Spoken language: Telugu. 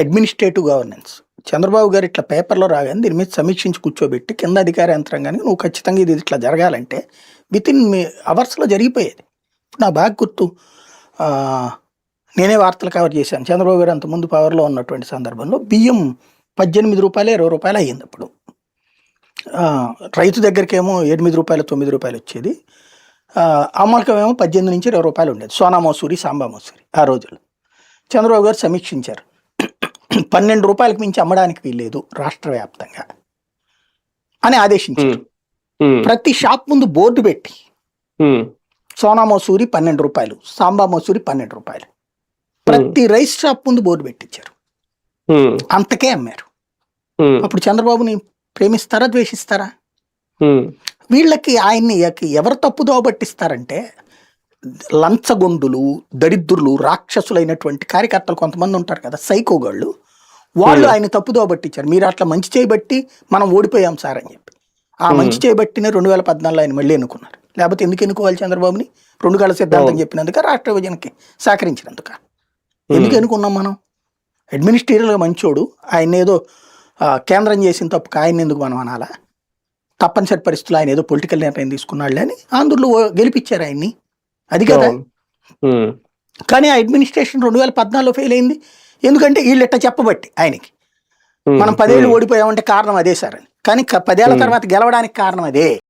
Administrative governance. చంద్రబాబు గారు ఇట్లా పేపర్‌లో రాగానే దీని మీద సమీక్షించి కూర్చోబెట్టి కింద అధికార యంత్రాంగానికి నువ్వు ఖచ్చితంగా ఇది ఇట్లా జరగాలంటే వితిన్ అవర్స్‌లో జరిగిపోయేది. ఇప్పుడు నాకు బాగా గుర్తు ఆహ్, నేనే వార్తలు కవర్ చేశాను. చంద్రబాబు గారు అంతకుముందు పవర్‌లో ఉన్నటువంటి సందర్భంలో బియ్యం రూ. 18, రూ. 20 అయ్యిందప్పుడు. రైతు దగ్గరికేమో రూ. 8, రూ. 9 వచ్చేది. అమ్మకమేమో రూ. 18-20 ఉండేది. సోనా మసూరి, సాంబా మసూరి ఆ రోజుల్లో. చంద్రబాబు గారు సమీక్షించారు. రూ. 12 మించి అమ్మడానికి వీల్లేదు రాష్ట్ర వ్యాప్తంగా అని ఆదేశించారు. ప్రతి షాప్ ముందు బోర్డు పెట్టి సోనా మసూరి రూ. 12, సాంబా మసూరి రూ. 12. ప్రతి రైస్ షాప్ ముందు బోర్డు పెట్టించారు. అంతకే అమ్మారు. అప్పుడు చంద్రబాబుని ప్రేమిస్తారా, ద్వేషిస్తారా? వీళ్ళకి ఆయన్ని ఎవరు తప్పుదోవ పట్టిస్తారంటే లంచగొండులు, దరిద్రులు, రాక్షసులైనటువంటి కార్యకర్తలు కొంతమంది ఉంటారు కదా, సైకోగాళ్ళు. వాళ్ళు ఆయన తప్పుదోవ పట్టించారు. మీరు అట్లా మంచి చేయబట్టి మనం ఓడిపోయాం సార్ అని చెప్పి. ఆ మంచి చేయబట్టినే 2014 ఆయన మళ్ళీ ఎన్నుకున్నారు. లేకపోతే ఎందుకు ఎన్నుకోవాలి చంద్రబాబుని? 2 గళ్ల సిద్ధాంతం చెప్పినందుక, రాష్ట్ర విభజనకి సహకరించినందుక. ఎందుకు ఎన్నుకున్నాం మనం? అడ్మినిస్ట్రేటివ్గా మంచోడు, ఆయన ఏదో కేంద్రం చేసిన తప్పుకు ఆయన ఎందుకు మనం అనాలా? తప్పనిసరి పరిస్థితులు ఆయన ఏదో పొలిటికల్ నిర్ణయం తీసుకున్నాడులే అని ఆంధ్రులు గెలిపించారు ఆయన్ని. అది కదా. కానీ ఆ అడ్మినిస్ట్రేషన్ 2014లో ఫెయిల్ అయింది. ఎందుకంటే వీళ్ళు ఇట్లా చెప్పబట్టి ఆయనకి మనం 10 ఏళ్ళు ఓడిపోయామంటే కారణం అదే సార్ అని. కానీ 10 ఏళ్ల తర్వాత గెలవడానికి కారణం అదే.